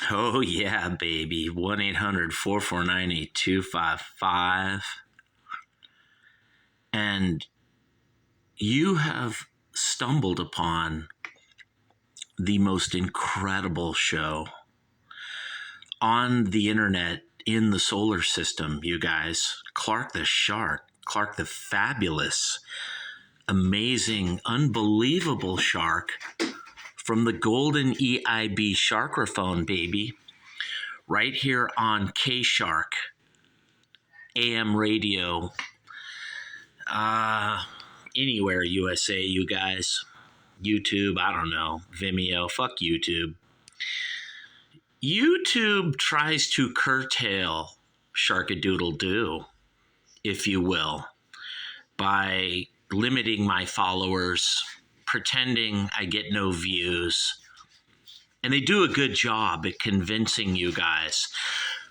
Oh, yeah, baby. 1-800-449-8255. And you have stumbled upon the most incredible show on the internet in the solar system, you guys. Clark the Shark, Clark the fabulous, amazing, unbelievable shark from the golden EIB sharkraphone, baby, right here on K Shark AM radio. Anywhere USA, you guys. YouTube, I don't know. Vimeo, fuck YouTube. YouTube tries to curtail Sharkadoodle-Doo, if you will, by limiting my followers, pretending I get no views. And they do a good job at convincing you guys.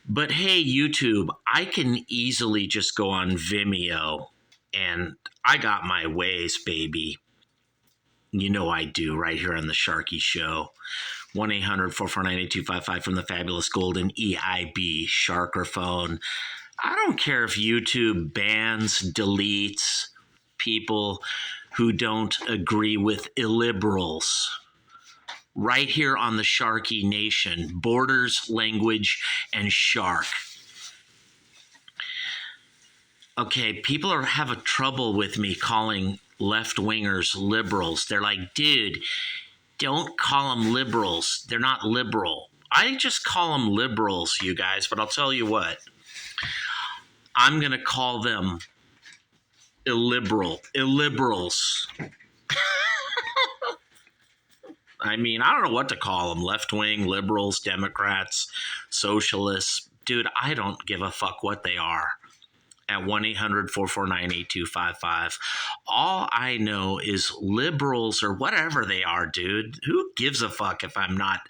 But hey, YouTube, I can easily just go on Vimeo, and I got my ways, baby. You know I do, right here on the Sharky Show. 1-800-449-8255 from the fabulous golden EIB Sharkraphone. I don't care if YouTube bans, deletes people who don't agree with illiberals. Right here on the Sharky Nation, borders, language, and shark. Okay, people are having trouble with me calling left-wingers liberals. They're like, dude, don't call them liberals. They're not liberal. I just call them liberals, you guys, but I'll tell you what. I'm going to call them illiberals. I mean, I don't know what to call them. Left-wing, liberals, Democrats, socialists. Dude, I don't give a fuck what they are. At 1-800-449-8255. All I know is liberals or whatever they are, dude. Who gives a fuck if I'm not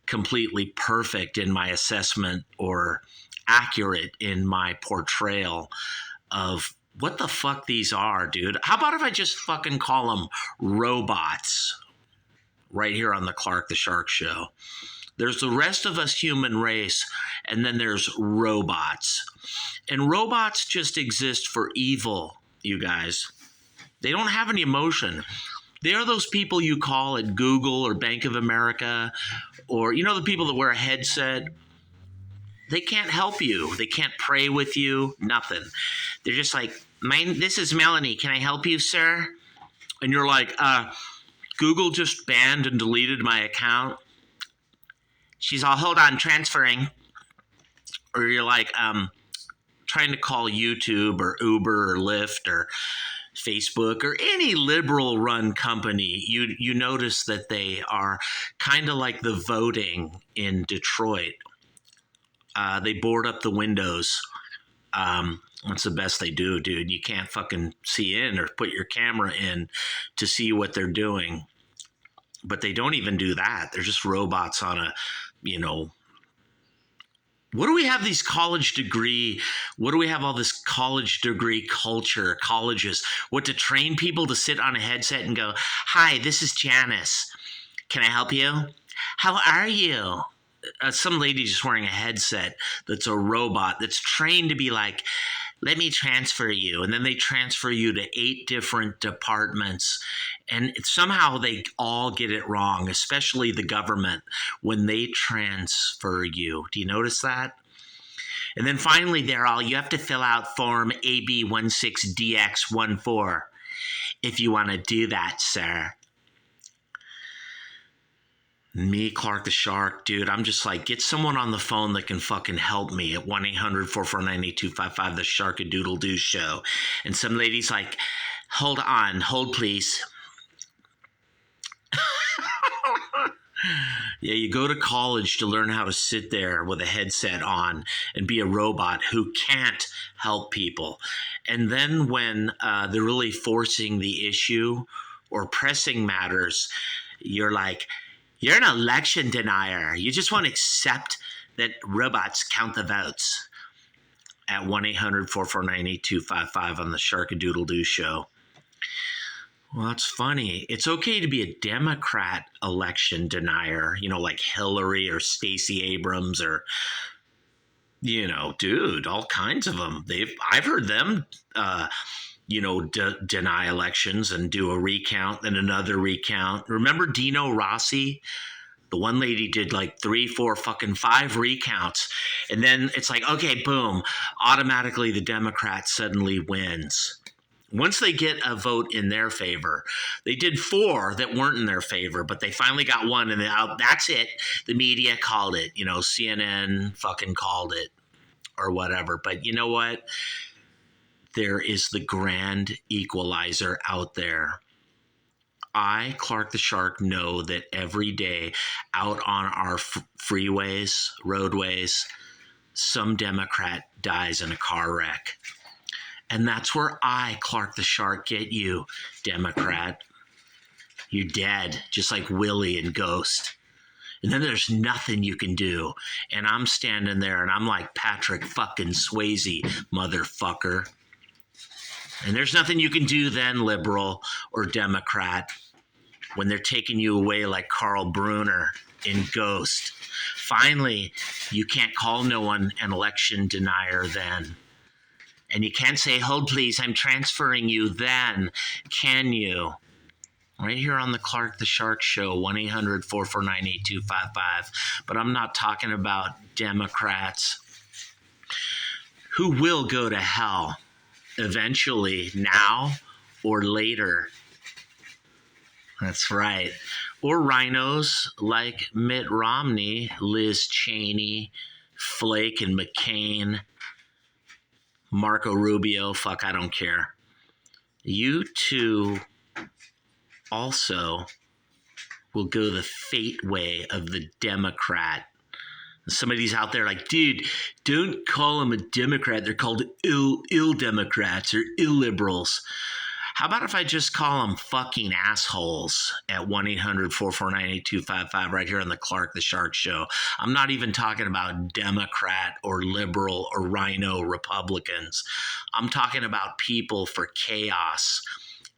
completely perfect in my assessment or accurate in my portrayal of what the fuck these are, dude? How about if I just fucking call them robots right here on the Clark the Shark Show? There's the rest of us human race, and then there's robots. And robots just exist for evil, you guys. They don't have any emotion. They are those people you call at Google or Bank of America, or, you know, the people that wear a headset. They can't help you. They can't pray with you, nothing. They're just like, this is Melanie. Can I help you, sir? And you're like, Google just banned and deleted my account. She's all, hold on, transferring. Or you're like, trying to call YouTube or Uber or Lyft or Facebook or any liberal run company, you notice that they are kind of like the voting in Detroit. They board up the windows. That's the best they do, dude. You can't fucking see in or put your camera in to see what they're doing. But they don't even do that. They're just robots on a, you know, what do we have these college degree? What do we have all this college degree culture, colleges? What, to train people to sit on a headset and go, hi, this is Janice. Can I help you? How are you? Some lady just wearing a headset that's a robot that's trained to be like, let me transfer you. And then they transfer you to 8 different departments. And somehow they all get it wrong, especially the government, when they transfer you. Do you notice that? And then finally, you have to fill out form AB16DX14 if you want to do that, sir. Me, Clark the Shark, dude, I'm just like, get someone on the phone that can fucking help me at 1-800-449-8255, the Sharkadoodle-Doo Show. And some lady's like, hold please. Yeah, you go to college to learn how to sit there with a headset on and be a robot who can't help people. And then when they're really forcing the issue or pressing matters, you're like, you're an election denier. You just won't accept that robots count the votes. At 1-800-449-8255 on the Sharkadoodle-Doo Show. Well, that's funny. It's okay to be a Democrat election denier, like Hillary or Stacey Abrams or, dude, all kinds of them. I've heard them, deny elections and do a recount, then another recount. Remember Dino Rossi? The one lady did like 3, 4, fucking 5 recounts. And then it's like, okay, boom, automatically the Democrat suddenly wins. Once they get a vote in their favor, they did 4 that weren't in their favor, but they finally got one, and that's it. The media called it, CNN fucking called it or whatever. But you know what? There is the grand equalizer out there. I, Clark the Shark, know that every day out on our freeways, roadways, some Democrat dies in a car wreck. And that's where I, Clark the Shark, get you, Democrat. You're dead, just like Willie and Ghost. And then there's nothing you can do. And I'm standing there and I'm like Patrick fucking Swayze, motherfucker. And there's nothing you can do then, liberal or Democrat, when they're taking you away like Carl Brunner in Ghost. Finally, you can't call no one an election denier then. And you can't say, hold please, I'm transferring you then, can you? Right here on the Clark the Shark Show, 1-800-449-8255. But I'm not talking about Democrats who will go to hell eventually, now or later. That's right. Or rhinos like Mitt Romney, Liz Cheney, Flake and McCain, Marco Rubio, fuck, I don't care. You two also will go the fate way of the Democrat. Somebody's out there like, dude, don't call them a Democrat. They're called ill Democrats or illiberals. How about if I just call them fucking assholes at 1-800-449-8255 right here on the Clark the Shark Show? I'm not even talking about Democrat or liberal or rhino Republicans. I'm talking about people for chaos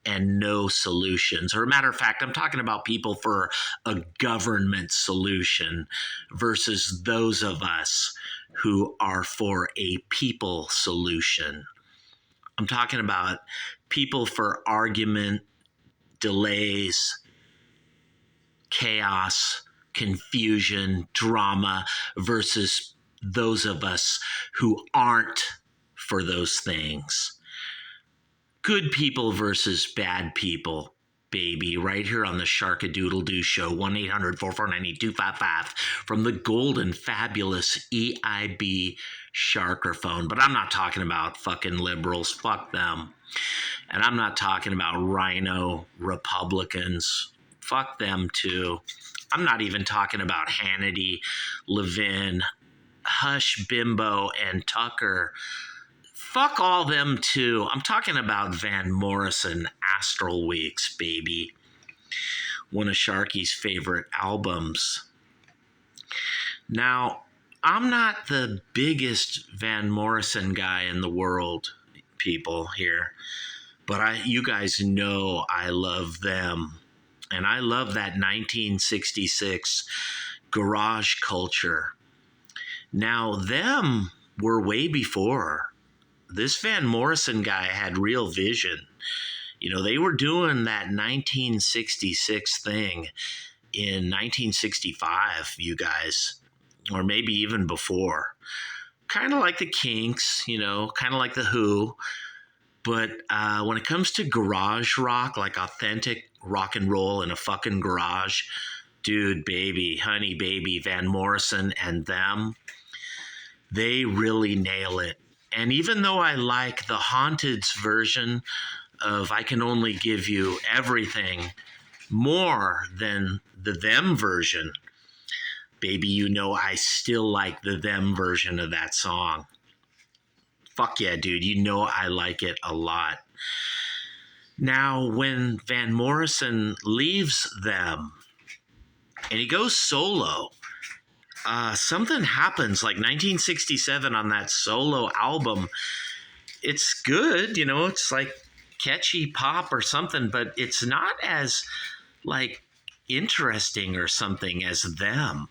and no solutions. Or a matter of fact, I'm talking about people for a government solution versus those of us who are for a people solution. I'm talking about people for argument, delays, chaos, confusion, drama versus those of us who aren't for those things. Good people versus bad people, baby, right here on the Sharkadoodle-Doo Show, 1-800-449-8255 from the golden, fabulous EIB Sharkerphone. But I'm not talking about fucking liberals. Fuck them. And I'm not talking about rhino Republicans. Fuck them too. I'm not even talking about Hannity, Levin, Hush, Bimbo, and Tucker. Fuck all them too. I'm talking about Van Morrison Astral Weeks, baby. One of Sharky's favorite albums. Now, I'm not the biggest Van Morrison guy in the world, people here, but you guys know I love them. And I love that 1966 garage culture. Now, them were way before. This Van Morrison guy had real vision. They were doing that 1966 thing in 1965, you guys, or maybe even before. Kind of like the Kinks, kind of like the Who. But when it comes to garage rock, like authentic rock and roll in a fucking garage, dude, baby, honey, baby, Van Morrison and them, they really nail it. And even though I like the Haunted's version of I Can Only Give You Everything more than the Them version, baby, I still like the Them version of that song. Fuck yeah, dude, I like it a lot. Now, when Van Morrison leaves Them and he goes solo, something happens like 1967 on that solo album. It's good, it's like catchy pop or something, but it's not as like interesting or something as Them.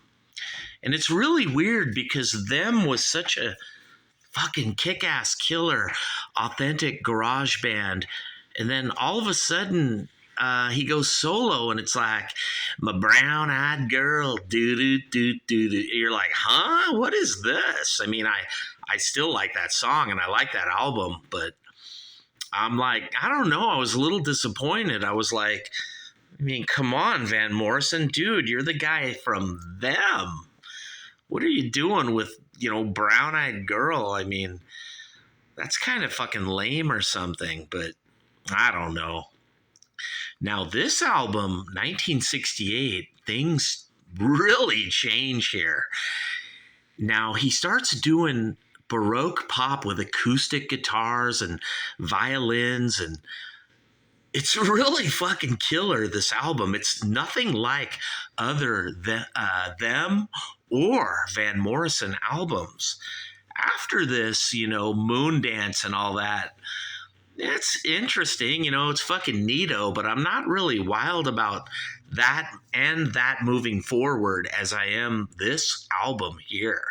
And it's really weird because Them was such a fucking kick-ass killer authentic garage band, and then all of a sudden he goes solo and it's like my brown-eyed girl do do do do do. You're like, huh, what is this? I mean, I still like that song and I like that album, but I'm like, I don't know, I was a little disappointed. I was like, I mean, come on, Van Morrison, dude, you're the guy from Them. What are you doing with, Brown Eyed Girl? I mean, that's kind of fucking lame or something, but I don't know. Now, this album, 1968, things really change here. Now, he starts doing Baroque pop with acoustic guitars and violins, and it's really fucking killer, this album. It's nothing like other Them or Van Morrison albums. After this, Moondance and all that, it's interesting, it's fucking neato, but I'm not really wild about that and that moving forward as I am this album here,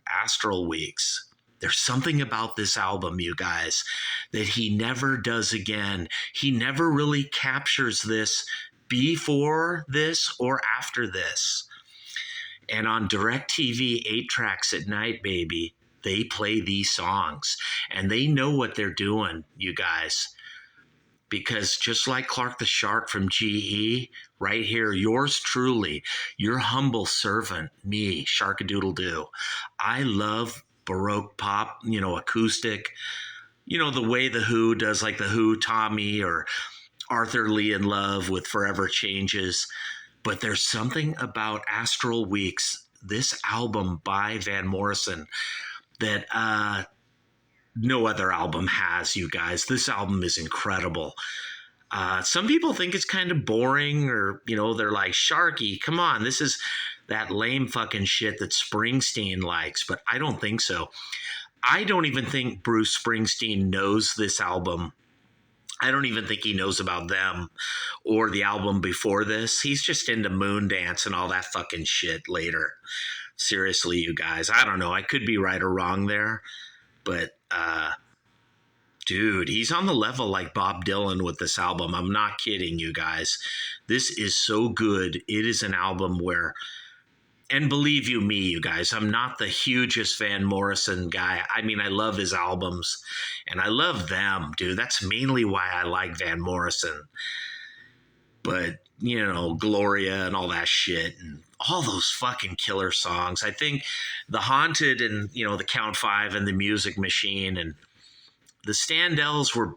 Astral Weeks. There's something about this album, you guys, that he never does again. He never really captures this before this or after this. And on DirecTV 8 tracks at night, baby, they play these songs. And they know what they're doing, you guys. Because just like Clark the Shark from GE, right here, yours truly, your humble servant, me, Sharkadoodle-Doo. I love Baroque pop, acoustic, the way The Who does, like The Who, Tommy, or Arthur Lee in Love with Forever Changes. But there's something about Astral Weeks, this album by Van Morrison, that no other album has, you guys. This album is incredible. Some people think it's kind of boring, or, they're like, Sharky, come on, this is that lame fucking shit that Springsteen likes, but I don't think so. I don't even think Bruce Springsteen knows this album. I don't even think he knows about Them or the album before this. He's just into Moondance and all that fucking shit later. Seriously, you guys, I don't know. I could be right or wrong there, but dude, he's on the level like Bob Dylan with this album. I'm not kidding, you guys. This is so good. It is an album where, and believe you me, you guys, I'm not the hugest Van Morrison guy. I mean, I love his albums and I love Them, dude. That's mainly why I like Van Morrison. But, Gloria and all that shit and all those fucking killer songs. I think The Haunted and, the Count Five and The Music Machine and the Standells were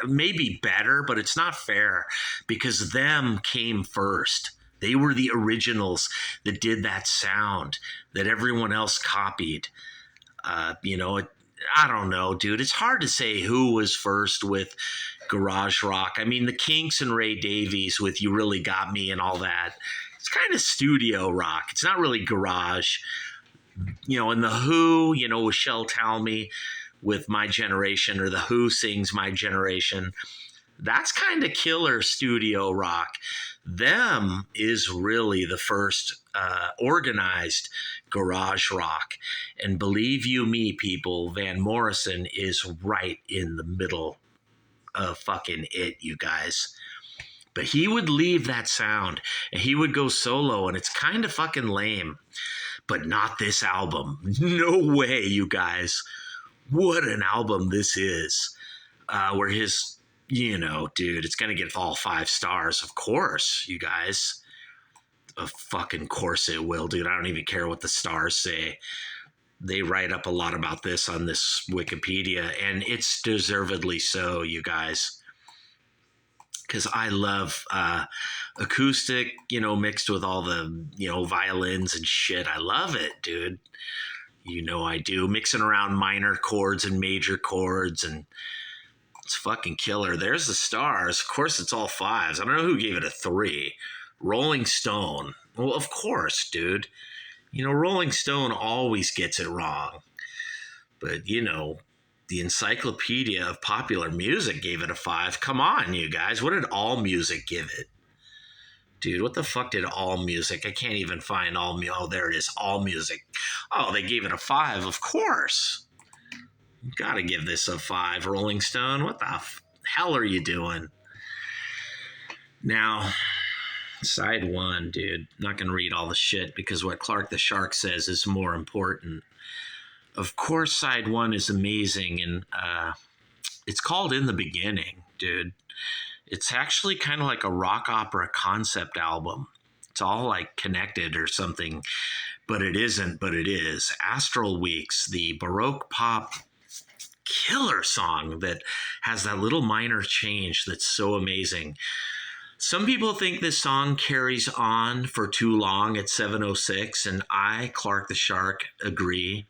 maybe better, but it's not fair because Them came first. They were the originals that did that sound that everyone else copied. I don't know, dude. It's hard to say who was first with garage rock. I mean, the Kinks and Ray Davies with You Really Got Me and all that. It's kind of studio rock. It's not really garage. And The Who, with Shel Talmy with My Generation, or The Who sings My Generation. That's kind of killer studio rock. Them is really the first organized garage rock. And believe you me, people, Van Morrison is right in the middle of fucking it, you guys. But he would leave that sound and he would go solo, and it's kind of fucking lame. But not this album. No way, you guys. What an album this is. Where his, dude, it's going to get all 5 stars. Of course, you guys. Of fucking course it will, dude. I don't even care what the stars say. They write up a lot about this on this Wikipedia, and it's deservedly so, you guys. Because I love acoustic, mixed with all the, violins and shit. I love it, dude. I do. Mixing around minor chords and major chords, and it's fucking killer. There's the stars. Of course, it's all 5s. I don't know who gave it a 3. Rolling Stone. Well, of course, dude. Rolling Stone always gets it wrong. But, The Encyclopedia of Popular Music gave it a 5. Come on, you guys. What did All Music give it? Dude, what the fuck did All Music? I can't even find All Music. Oh, there it is. All Music. Oh, they gave it a 5. Of course. Gotta give this a 5. Rolling Stone, what the hell are you doing? Now, side 1, dude. Not gonna read all the shit because what Clark the Shark says is more important. Of course, side 1 is amazing, and it's called In the Beginning, dude. It's actually kind of like a rock opera concept album. It's all like connected or something, but it isn't, but it is. Astral Weeks, the Baroque pop killer song that has that little minor change that's so amazing. Some people think this song carries on for too long at 7:06, and I, Clark the Shark, agree.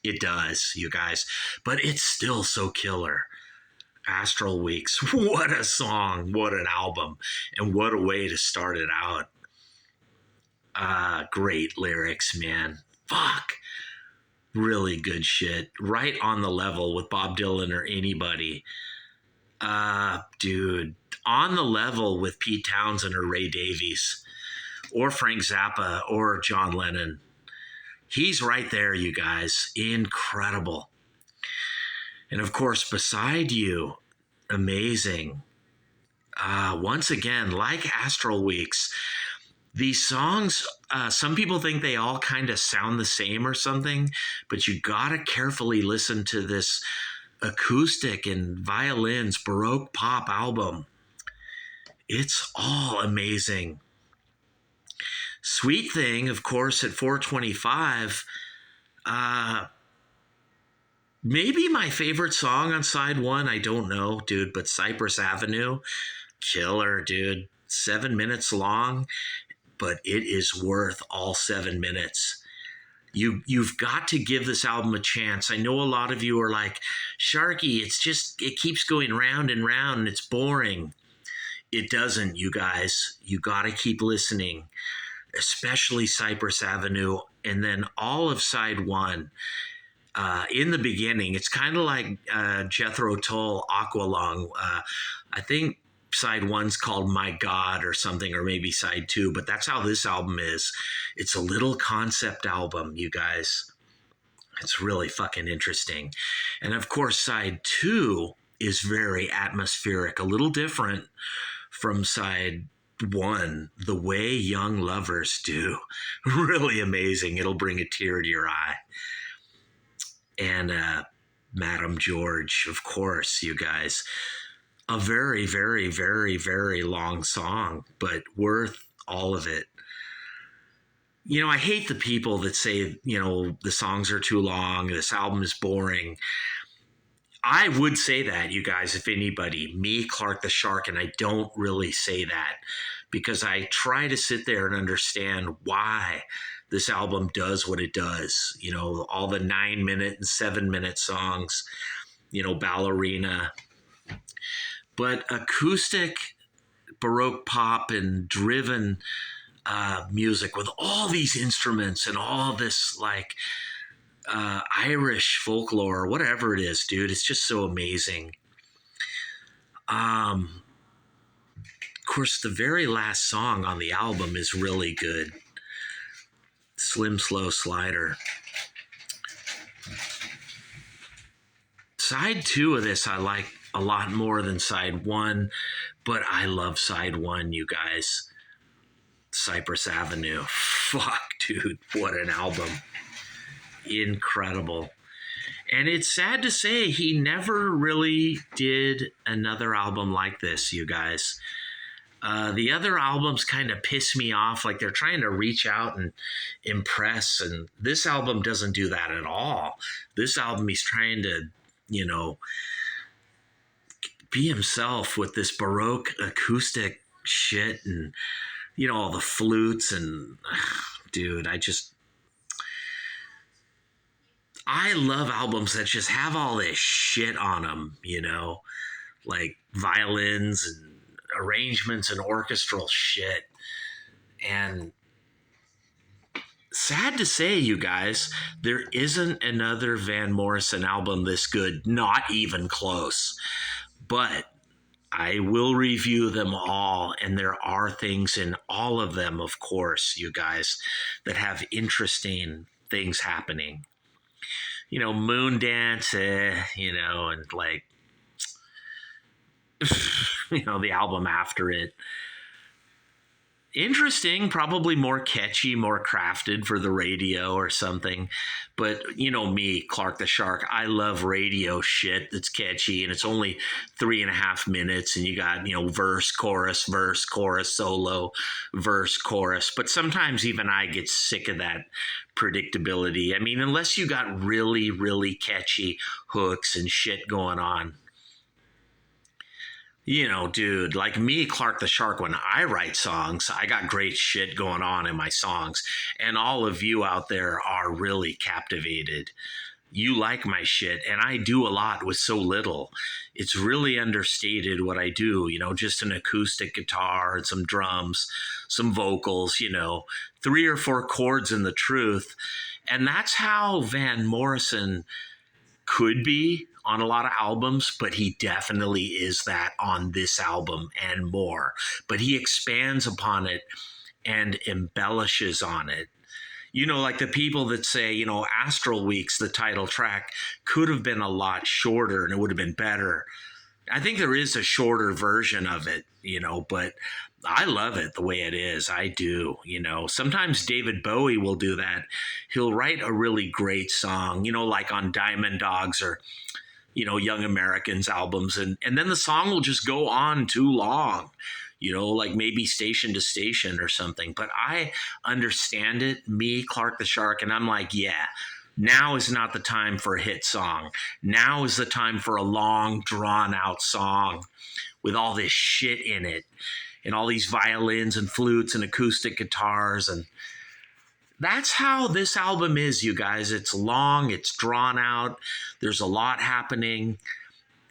It does, you guys, but it's still so killer. Astral Weeks, what a song, what an album, and what a way to start it out. Great lyrics, man. Fuck. Really good shit. Right on the level with Bob Dylan or anybody. Dude, on the level with Pete Townsend or Ray Davies or Frank Zappa or John Lennon. He's right there, you guys. Incredible. And of course, Beside You, amazing. Once again, like Astral Weeks, these songs, some people think they all kind of sound the same or something, but you gotta carefully listen to this acoustic and violins Baroque pop album. It's all amazing. Sweet Thing, of course, at 425, maybe my favorite song on side 1, I don't know, dude, but Cypress Avenue, killer, dude. 7 minutes long, but it is worth all 7 minutes. You've got to give this album a chance. I know a lot of you are like, Sharky, it keeps going round and round and it's boring. It doesn't, you guys. You got to keep listening, especially Cypress Avenue, and then all of side 1. In the Beginning, it's kind of like Jethro Tull, Aqualung. I think side 1's called My God or something, or maybe side 2, but that's how this album is. It's a little concept album, you guys. It's really fucking interesting. And of course, side 2 is very atmospheric, a little different from side 1, the way young lovers do. Really amazing. It'll bring a tear to your eye. And Madame George, of course, you guys. A very, very, very, very long song, but worth all of it. You know, I hate the people that say, you know, the songs are too long, this album is boring. I would say that, you guys, if anybody, me, Clark the Shark, and I don't really say that because I try to sit there and understand why this album does what it does. You know, all the 9-minute and 7-minute songs, you know, Ballerina. But acoustic Baroque pop and driven music with all these instruments and all this like Irish folklore, whatever it is, dude, it's just so amazing. Of course, the very last song on the album is really good. Slim Slow Slider. Side 2 of this I like a lot more than side 1, but I love side 1, you guys. Cypress Avenue. Fuck, dude, what an album. Incredible. And it's sad to say he never really did another album like this, you guys. The other albums kind of piss me off, like they're trying to reach out and impress, and this album doesn't do that at all. This album, he's trying to, you know, be himself with this Baroque acoustic shit and, you know, all the flutes and, dude, I love albums that just have all this shit on them, you know, like violins and arrangements and orchestral shit. And sad to say, you guys, there isn't another Van Morrison album this good, not even close. But I will review them all, and there are things in all of them, of course, you guys, that have interesting things happening. You know, Moondance, and like, the album after it. Interesting, probably more catchy, more crafted for the radio or something. But me, Clark the Shark, I love radio shit that's catchy, and it's only 3.5 minutes, and you got verse, chorus, solo, verse, chorus. But sometimes even I get sick of that predictability. I mean, unless you got really, really catchy hooks and shit going on. Dude, like me, Clark the Shark, when I write songs, I got great shit going on in my songs. And all of you out there are really captivated. You like my shit, and I do a lot with so little. It's really understated what I do, just an acoustic guitar and some drums, some vocals, 3 or 4 chords in the truth. And that's how Van Morrison could be on a lot of albums, but he definitely is that on this album and more. But he expands upon it and embellishes on it. Like the people that say, Astral Weeks, the title track, could have been a lot shorter and it would have been better. I think there is a shorter version of it, but I love it the way it is. I do, Sometimes David Bowie will do that. He'll write a really great song, like on Diamond Dogs or, Young Americans albums. And then the song will just go on too long, like maybe Station to Station or something. But I understand it, me, Clark the Shark, and I'm like, yeah. Now is not the time for a hit song. Now is the time for a long, drawn-out song with all this shit in it and all these violins and flutes and acoustic guitars. And that's how this album is, you guys. It's long, it's drawn out, there's a lot happening.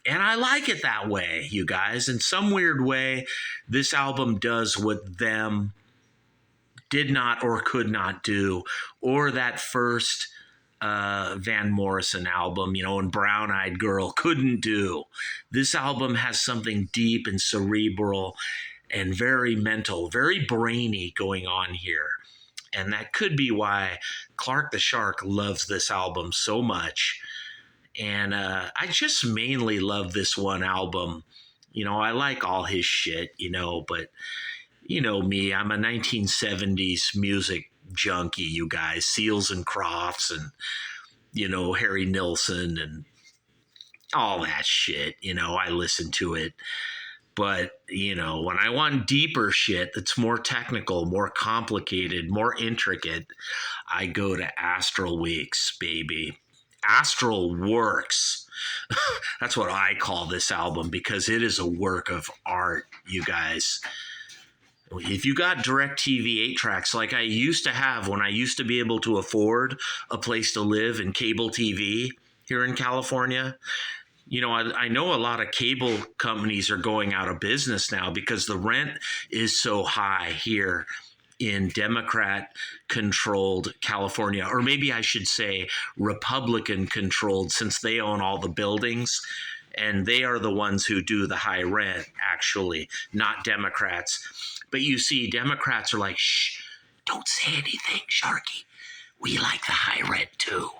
And I like it that way, you guys. In some weird way, this album does what them did not or could not do, or that first Van Morrison album, and Brown Eyed Girl couldn't do. This album has something deep and cerebral and very mental, very brainy going on here. And that could be why Clark the Shark loves this album so much. And I just mainly love this one album. I like all his shit, but me, I'm a 1970s music junkie, you guys. Seals and Crofts and, Harry Nilsson and all that shit. I listen to it. But, when I want deeper shit that's more technical, more complicated, more intricate, I go to Astral Weeks, baby. Astral works. That's what I call this album because it is a work of art, you guys. If you got DirecTV 8-tracks like I used to have when I used to be able to afford a place to live and cable TV here in California, I know a lot of cable companies are going out of business now because the rent is so high here in Democrat-controlled California, or maybe I should say Republican-controlled, since they own all the buildings. And they are the ones who do the high rent, actually, not Democrats. But you see, Democrats are like, shh, don't say anything, Sharky. We like the high rent, too.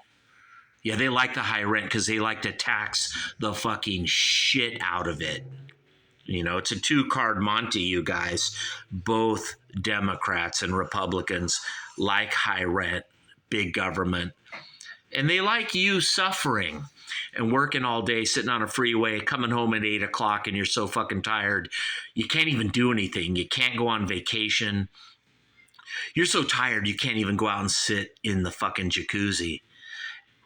Yeah, they like the high rent because they like to tax the fucking shit out of it. It's a 2-card Monte, you guys. Both Democrats and Republicans like high rent, big government. And they like you suffering and working all day, sitting on a freeway, coming home at 8 o'clock, and you're so fucking tired. You can't even do anything. You can't go on vacation. You're so tired, you can't even go out and sit in the fucking jacuzzi.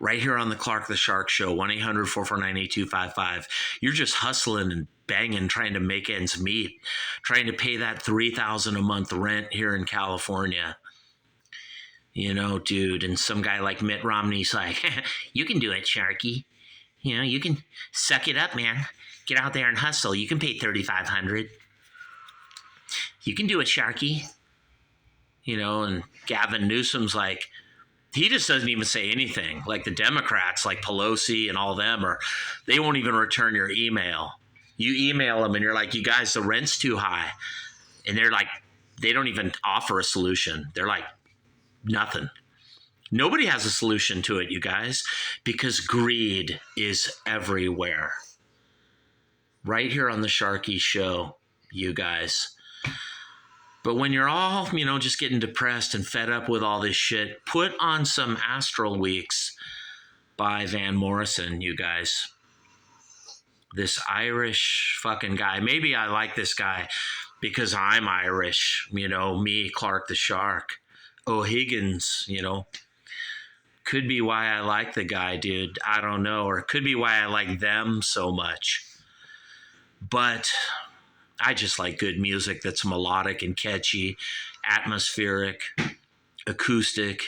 Right here on the Clark the Shark Show, 1-800-449-8255. You're just hustling and banging, trying to make ends meet, trying to pay that $3,000 a month rent here in California. Dude, and some guy like Mitt Romney's like, you can do it, Sharky. You can suck it up, man. Get out there and hustle. You can pay $3,500. You can do it, Sharky. and Gavin Newsom's like, he just doesn't even say anything. Like the Democrats, like Pelosi and all them, they won't even return your email. You email them and you're like, you guys, the rent's too high. And they're like, they don't even offer a solution. They're like, nothing. Nobody has a solution to it, you guys, because greed is everywhere. Right here on the Sharky Show, you guys. But when you're all, just getting depressed and fed up with all this shit, put on some Astral Weeks by Van Morrison, you guys. This Irish fucking guy. Maybe I like this guy because I'm Irish, me, Clark the Shark. O'Higgins, Could be why I like the guy, dude. I don't know. Or it could be why I like them so much. But I just like good music that's melodic and catchy, atmospheric, acoustic,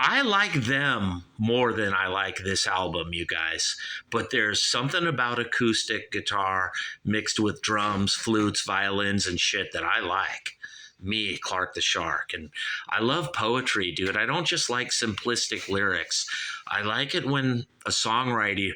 I like them more than I like this album, you guys. But there's something about acoustic guitar mixed with drums, flutes, violins, and shit that I like. Me, Clark the Shark. And I love poetry, dude. I don't just like simplistic lyrics. I like it when a songwriter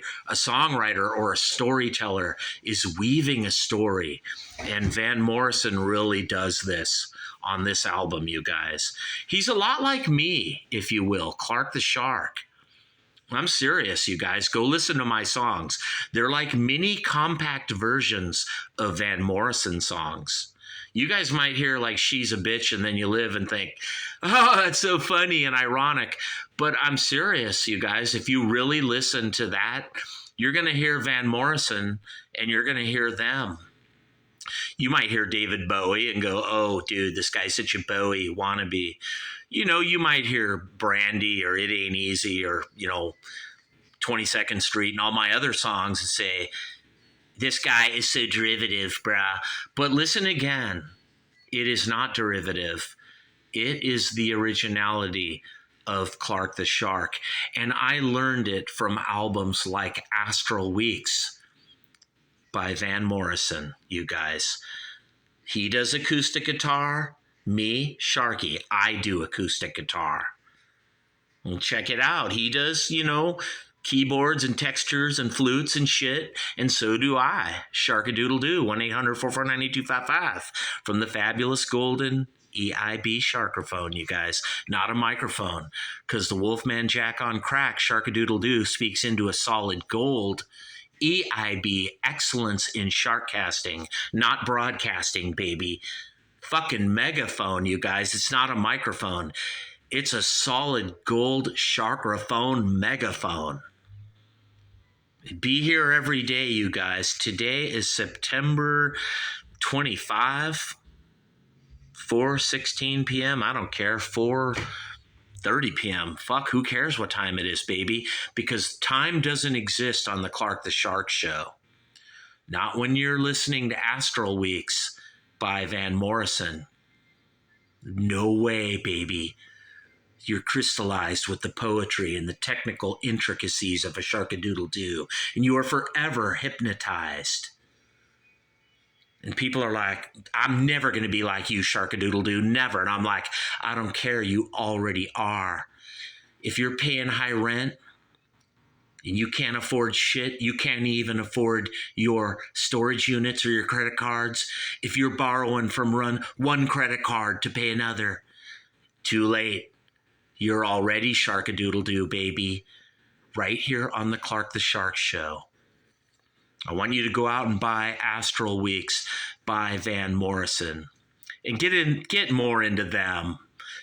or a storyteller is weaving a story. And Van Morrison really does this on this album, you guys. He's a lot like me, if you will, Clark the Shark. I'm serious, you guys. Go listen to my songs. They're like mini compact versions of Van Morrison songs. You guys might hear like She's a Bitch and Then You Live and think, oh, that's so funny and ironic. But I'm serious, you guys. If you really listen to that, you're going to hear Van Morrison and you're going to hear them. You might hear David Bowie and go, oh, dude, this guy's such a Bowie wannabe. You might hear Brandy or It Ain't Easy or, 22nd Street and all my other songs and say, this guy is so derivative, brah. But listen again. It is not derivative. It is the originality of Clark the Shark. And I learned it from albums like Astral Weeks by Van Morrison, you guys. He does acoustic guitar. Me, Sharky, I do acoustic guitar. Well, check it out. He does, keyboards and textures and flutes and shit, and so do I. Sharkadoodle-doo, 1-800-449-8255 from the fabulous golden EIB Sharkerphone, you guys. Not a microphone, because the Wolfman Jack on crack, Sharkadoodle-doo, speaks into a solid gold EIB, excellence in sharkcasting, not broadcasting, baby. Fucking megaphone, you guys. It's not a microphone. It's a solid gold sharkraphone megaphone. Be here every day, you guys. Today is September 25, 4:16 p.m. I don't care, 4:30 p.m. Fuck, who cares what time it is, baby? Because time doesn't exist on the Clark the Shark Show. Not when you're listening to Astral Weeks by Van Morrison. No way, baby. You're crystallized with the poetry and the technical intricacies of a Sharkadoodle-doo, and you are forever hypnotized. And people are like, I'm never going to be like you, Sharkadoodle-doo, never. And I'm like, I don't care, you already are. If you're paying high rent and you can't afford shit, you can't even afford your storage units or your credit cards. If you're borrowing from one credit card to pay another, too late. You're already Sharkadoodle-doo, baby, right here on the Clark the Shark Show. I want you to go out and buy Astral Weeks by Van Morrison and get more into them.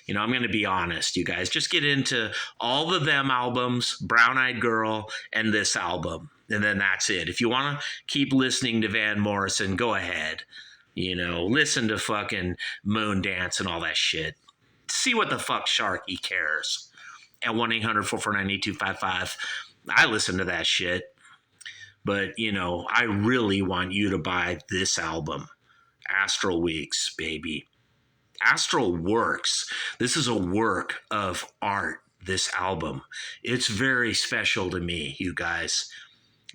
I'm going to be honest, you guys. Just get into all of them albums, Brown Eyed Girl, and this album. And then that's it. If you want to keep listening to Van Morrison, go ahead. Listen to fucking Moondance and all that shit. See what the fuck Sharky cares. At 1-800-449-8255. I listen to that shit. But, I really want you to buy this album. Astral Weeks, baby. Astral works. This is a work of art, this album. It's very special to me, you guys.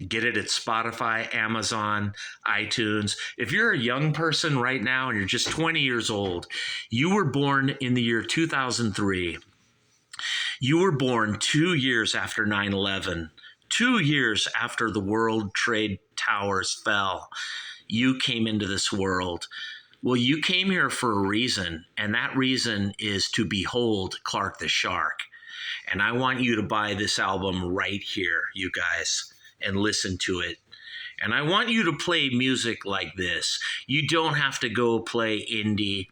Get it at Spotify, Amazon, iTunes. If you're a young person right now and you're just 20 years old, you were born in the year 2003. You were born 2 years after 9/11, 2 years after the World Trade Towers fell. You came into this world. Well, you came here for a reason, and that reason is to behold Clark the Shark. And I want you to buy this album right here, you guys, and listen to it. And I want you to play music like this. You don't have to go play indie.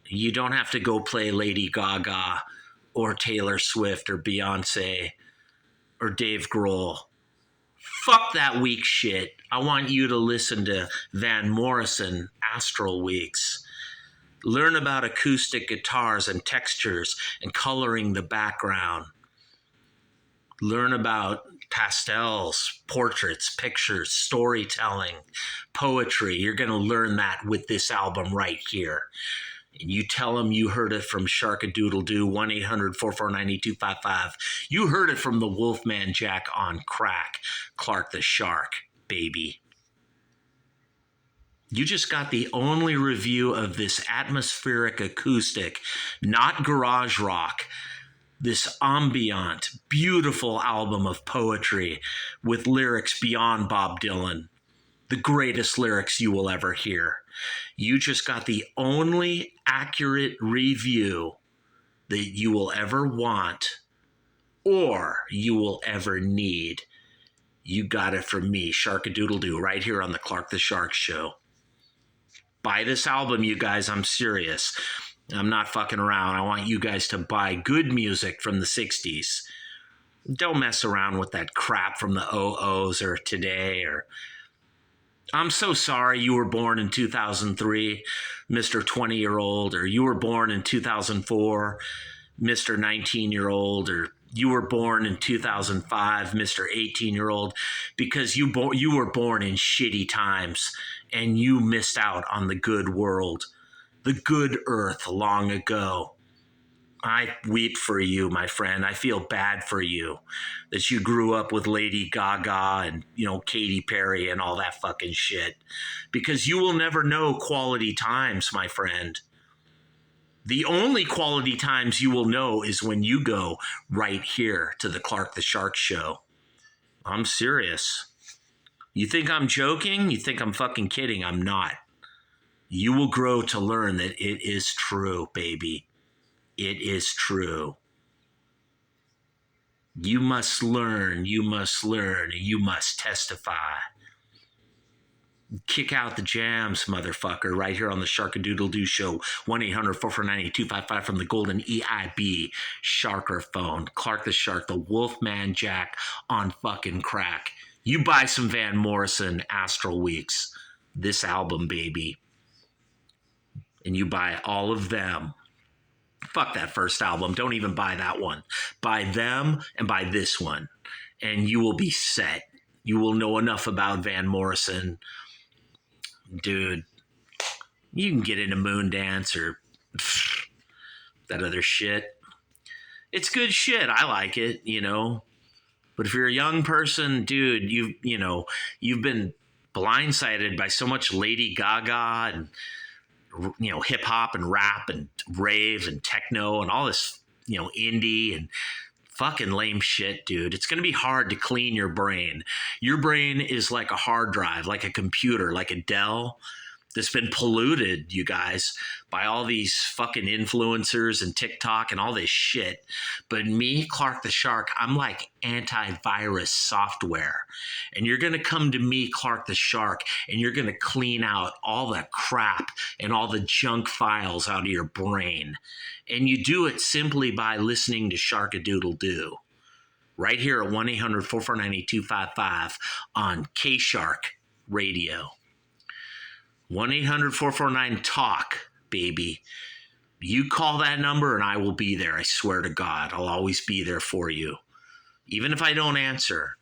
You don't have to go play Lady Gaga or Taylor Swift or Beyonce or Dave Grohl. Fuck that weak shit. I want you to listen to Van Morrison Astral Weeks. Learn about acoustic guitars and textures and coloring the background. Learn about pastels, portraits, pictures, storytelling, poetry. You're going to learn that with this album right here. And you tell them you heard it from Sharkadoodle-Doo, 1-800-449-8255. You heard it from the Wolfman Jack on crack, Clark the Shark, baby. You just got the only review of this atmospheric acoustic, not garage rock, this ambient, beautiful album of poetry with lyrics beyond Bob Dylan, the greatest lyrics you will ever hear. You just got the only accurate review that you will ever want or you will ever need. You got it from me, Sharkadoodle-Doo, right here on the Clark the Shark Show. Buy this album, you guys. I'm serious. I'm not fucking around. I want you guys to buy good music from the 60s. Don't mess around with that crap from the OOs or today or... I'm so sorry you were born in 2003, Mr. 20-year-old, or you were born in 2004, Mr. 19-year-old, or you were born in 2005, Mr. 18-year-old, because you were born in shitty times and you missed out on the good world, the good earth long ago. I weep for you, my friend. I feel bad for you that you grew up with Lady Gaga and, Katy Perry and all that fucking shit, because you will never know quality times, my friend. The only quality times you will know is when you go right here to the Clark the Shark Show. I'm serious. You think I'm joking? You think I'm fucking kidding? I'm not. You will grow to learn that it is true, baby. It is true. You must learn, you must testify. Kick out the jams, motherfucker, right here on the Sharkadoodle-Doo Show, 1-800-449-8255 from the golden EIB Sharker phone. Clark the Shark, the Wolfman Jack on fucking crack. You buy some Van Morrison Astral Weeks, this album, baby, and you buy all of them. Fuck that first album. Don't even buy that one. Buy them and buy this one, and you will be set. You will know enough about Van Morrison. Dude, you can get into Moondance or that other shit. It's good shit. I like it, But if you're a young person, dude, you've been blindsided by so much Lady Gaga and hip hop and rap and rave and techno and all this, indie and fucking lame shit, dude. It's going to be hard to clean your brain. Your brain is like a hard drive, like a computer, like a Dell that's been polluted, you guys, by all these fucking influencers and TikTok and all this shit. But me, Clark the Shark, I'm like antivirus software. And you're going to come to me, Clark the Shark, and you're going to clean out all the crap and all the junk files out of your brain. And you do it simply by listening to Sharkadoodle-Doo. Right here at 1-800-449-8255 on K-Shark Radio. 1-800-449-TALK, baby. You call that number and I will be there. I swear to God, I'll always be there for you. Even if I don't answer,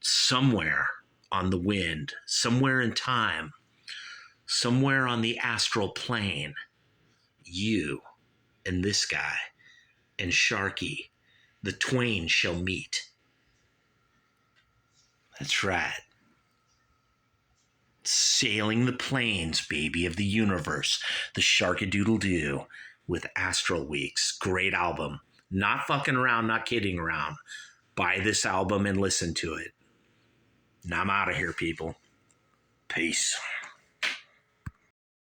somewhere on the wind, somewhere in time, somewhere on the astral plane, you and this guy and Sharky, the twain shall meet. That's right. Sailing the plains, baby, of the universe. The Sharkadoodle-Doo with Astral Weeks. Great album. Not fucking around, not kidding around. Buy this album and listen to it. And I'm out of here, people. Peace.